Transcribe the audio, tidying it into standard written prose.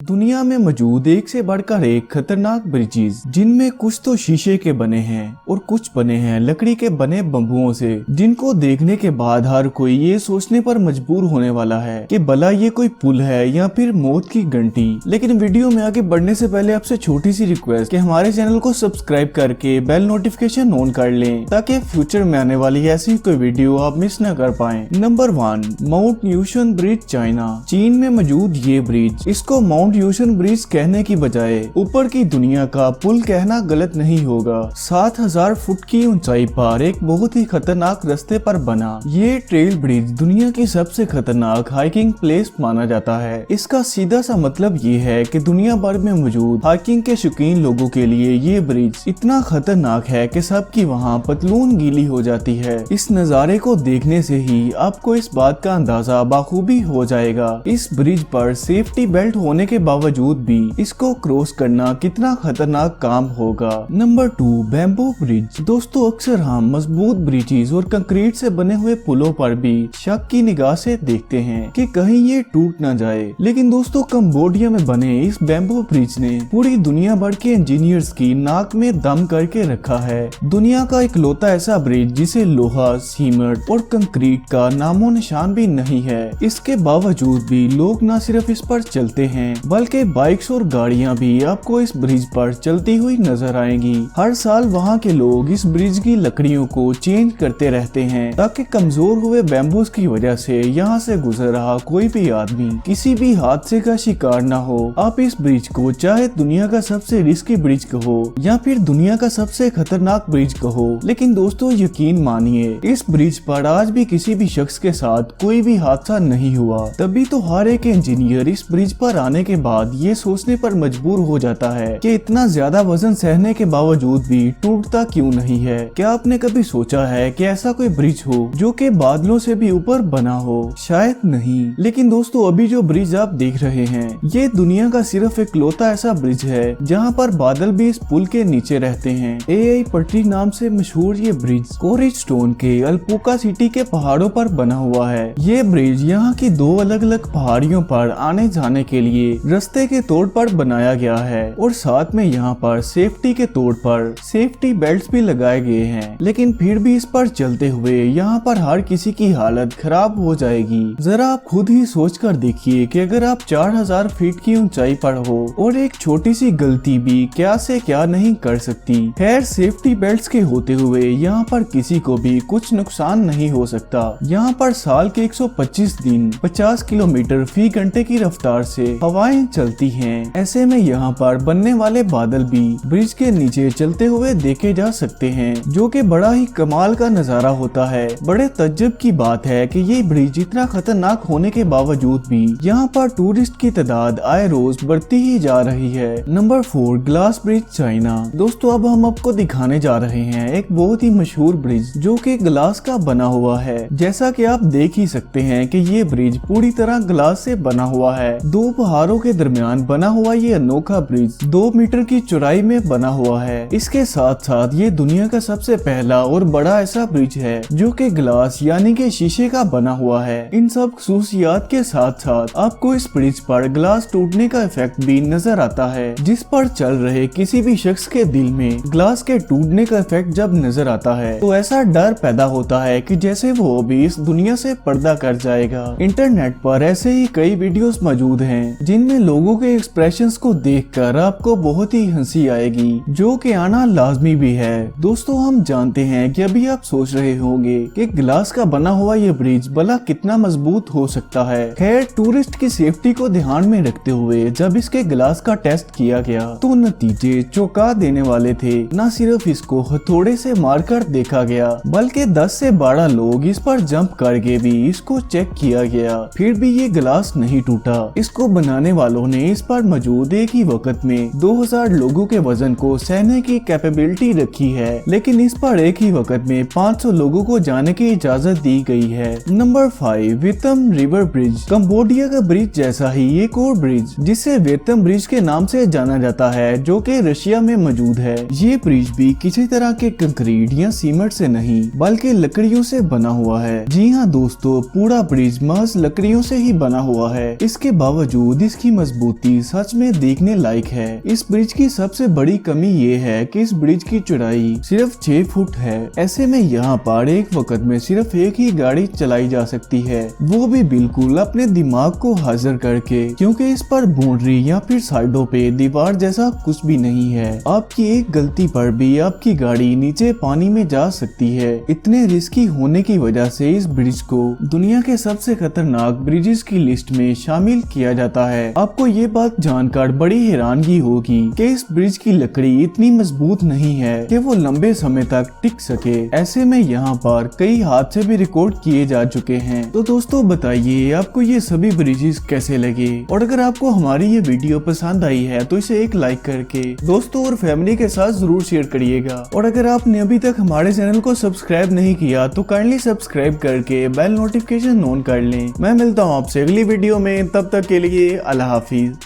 दुनिया में मौजूद एक से बढ़कर एक खतरनाक ब्रिजेस, जिनमें कुछ तो शीशे के बने हैं और कुछ बने हैं लकड़ी के बने बम्बुओं से, जिनको देखने के बाद हर कोई ये सोचने पर मजबूर होने वाला है कि भला ये कोई पुल है या फिर मौत की घंटी। लेकिन वीडियो में आगे बढ़ने से पहले आपसे छोटी सी रिक्वेस्ट कि हमारे चैनल को सब्सक्राइब करके बेल नोटिफिकेशन ऑन कर लें, ताकि फ्यूचर में आने वाली ऐसी कोई वीडियो आप मिस न कर पाएं। Number 1, mount Yushan bridge, China. चीन में मौजूद ये ब्रिज, इसको माउंट यूशन ब्रिज कहने की बजाय ऊपर की दुनिया का पुल कहना गलत नहीं होगा। 7000 फुट की ऊंचाई पर एक बहुत ही खतरनाक रास्ते पर बना ये ट्रेल ब्रिज दुनिया की सबसे खतरनाक हाइकिंग प्लेस माना जाता है। इसका सीधा सा मतलब ये है कि दुनिया भर में मौजूद हाइकिंग के शौकीन लोगों के लिए ये ब्रिज इतना खतरनाक है कि सबकी वहाँ पतलून गीली हो जाती है। इस नज़ारे को देखने से ही आपको इस बात का अंदाजा बाखूबी हो जाएगा। इस ब्रिज पर सेफ्टी बेल्ट होने के बावजूद भी इसको क्रॉस करना कितना खतरनाक काम होगा। Number 2, bamboo bridge. दोस्तों, अक्सर हम मजबूत ब्रिजेस और कंक्रीट से बने हुए पुलों पर भी शक की निगाह से देखते हैं कि कहीं ये टूट न जाए। लेकिन दोस्तों, कंबोडिया में बने इस बैम्बू ब्रिज ने पूरी दुनिया भर के इंजीनियर्स की नाक में दम करके रखा है। दुनिया का इकलौता ऐसा ब्रिज जिसे लोहा, सीमेंट और कंक्रीट का नामो निशान भी नहीं है। इसके बावजूद भी लोग न सिर्फ इस पर चलते हैं, बल्कि बाइक्स और गाड़ियां भी आपको इस ब्रिज पर चलती हुई नजर आएंगी। हर साल वहां के लोग इस ब्रिज की लकड़ियों को चेंज करते रहते हैं, ताकि कमजोर हुए बैम्बूस की वजह से यहाँ से गुजर रहा कोई भी आदमी किसी भी हादसे का शिकार न हो। आप इस ब्रिज को चाहे दुनिया का सबसे रिस्की ब्रिज कहो या फिर दुनिया का सबसे खतरनाक ब्रिज कहो, लेकिन दोस्तों यकीन मानिए, इस ब्रिज पर आज भी किसी भी शख्स के साथ कोई भी हादसा नहीं हुआ। तभी तो हर एक इंजीनियर इस ब्रिज पर आने के बाद ये सोचने पर मजबूर हो जाता है कि इतना ज्यादा वजन सहने के बावजूद भी टूटता क्यों नहीं है। क्या आपने कभी सोचा है कि ऐसा कोई ब्रिज हो जो कि बादलों से भी ऊपर बना हो? शायद नहीं। लेकिन दोस्तों, अभी जो ब्रिज आप देख रहे हैं, ये दुनिया का सिर्फ इकलौता ऐसा ब्रिज है जहाँ पर बादल भी इस पुल के नीचे रहते हैं। एआई पटरी नाम से मशहूर ये ब्रिज कोरिज स्टोन के अल्पुका सिटी के पहाड़ों पर बना हुआ है। ये ब्रिज यहाँ की 2 अलग अलग पहाड़ियों पर आने जाने के लिए रास्ते के तौर पर बनाया गया है, और साथ में यहाँ पर सेफ्टी के तौर पर सेफ्टी बेल्ट्स भी लगाए गए हैं। लेकिन फिर भी इस पर चलते हुए यहाँ पर हर किसी की हालत खराब हो जाएगी। जरा आप खुद ही सोच कर देखिए कि अगर आप 4000 फीट की ऊंचाई पर हो और एक छोटी सी गलती भी क्या से क्या नहीं कर सकती। खैर, सेफ्टी बेल्ट्स के होते हुए यहाँ पर किसी को भी कुछ नुकसान नहीं हो सकता। यहाँ पर साल के 125 दिन 50 किलोमीटर फी घंटे की रफ्तार से हवाएं चलती हैं। ऐसे में यहाँ पर बनने वाले बादल भी ब्रिज के नीचे चलते हुए देखे जा सकते हैं, जो कि बड़ा ही कमाल का नजारा होता है। बड़े तज्जुब की बात है कि ये ब्रिज इतना खतरनाक होने के बावजूद भी यहाँ पर टूरिस्ट की तादाद आए रोज बढ़ती ही जा रही है। Number 4, glass bridge, China. दोस्तों, अब हम आपको दिखाने जा रहे हैं एक बहुत ही मशहूर ब्रिज जो कि ग्लास का बना हुआ है। जैसा कि आप देख ही सकते हैं कि ये ब्रिज पूरी तरह ग्लास से बना हुआ है। 2 पहाड़ों के दरमियान बना हुआ ये अनोखा ब्रिज 2 मीटर की चौड़ाई में बना हुआ है। इसके साथ साथ ये दुनिया का सबसे पहला और बड़ा ऐसा ब्रिज है जो कि ग्लास यानी कि शीशे का बना हुआ है। इन सब खसूसियात के साथ साथ आपको इस ब्रिज पर ग्लास टूटने का इफेक्ट भी नजर आता है। जिस पर चल रहे किसी भी शख्स के दिल में ग्लास के टूटने का इफेक्ट जब नजर आता है तो ऐसा डर पैदा होता है कि जैसे वो अभी इस दुनिया से पर्दा कर जाएगा। इंटरनेट पर ऐसे ही कई वीडियोस मौजूद हैं जिनमें लोगों के एक्सप्रेशंस को देखकर आपको बहुत ही हंसी आएगी, जो कि आना लाजमी भी है। दोस्तों, हम जानते हैं कि अभी आप सोच रहे होंगे कि ग्लास का बना हुआ ये ब्रिज भला कितना मजबूत हो सकता है। खैर, टूरिस्ट की सेफ्टी को ध्यान में रखते हुए जब इसके ग्लास का टेस्ट किया गया तो नतीजे चौंका देने वाले थे। न सिर्फ इसको हथौड़े से मारकर देखा गया, बल्कि 10 से 12 लोग इस पर जंप करके भी इसको चेक किया गया, फिर भी ये ग्लास नहीं टूटा। इसको बनाने वालों ने इस पर मौजूद एक ही वक्त में 2000 लोगों के वजन को सहने की कैपेबिलिटी रखी है, लेकिन इस पर एक ही वक्त में 500 लोगों को जाने की इजाजत दी गई है। नंबर 5, वियतम रिवर ब्रिज। कंबोडिया का ब्रिज जैसा ही एक और ब्रिज जिसे वियतम ब्रिज के नाम से जाना जाता है, जो कि रशिया में मौजूद है। ये ब्रिज भी किसी तरह के कंक्रीट या सीमेंट से नहीं बल्कि लकड़ियों से बना हुआ है। जी हाँ दोस्तों, पूरा ब्रिज महज लकड़ियों से ही बना हुआ है। इसके बावजूद इसकी मजबूती सच में देखने लायक है। इस ब्रिज की सबसे बड़ी कमी ये है कि इस ब्रिज की चौड़ाई सिर्फ 6 फुट है। ऐसे में यहाँ पर एक वक्त में सिर्फ एक ही गाड़ी चलाई जा सकती है, वो भी बिल्कुल अपने दिमाग को हाजिर करके, क्योंकि इस पर बाउंड्री या फिर साइडों पे दीवार जैसा कुछ भी नहीं है। आपकी एक गलती पर भी आपकी गाड़ी नीचे पानी में जा सकती है। इतने रिस्की होने की वजह से इस ब्रिज को दुनिया के सबसे खतरनाक ब्रिजेस की लिस्ट में शामिल किया जाता है। आपको ये बात जानकर बड़ी हैरानगी होगी कि इस ब्रिज की लकड़ी इतनी मजबूत नहीं है कि वो लंबे समय तक टिक सके। ऐसे में यहाँ पर कई हादसे भी रिकॉर्ड किए जा चुके हैं। तो दोस्तों बताइए आपको ये सभी ब्रिजेस कैसे लगे, और अगर आपको हमारी ये वीडियो पसंद आई है तो इसे एक लाइक करके दोस्तों और फैमिली के साथ जरूर शेयर करिएगा। और अगर आपने अभी तक हमारे चैनल को सब्सक्राइब नहीं किया तो काइंडली सब्सक्राइब करके बेल नोटिफिकेशन ऑन कर लें। मैं मिलता हूँ आपसे अगली वीडियो में, तब तक के लिए अल्लाह हाफिज।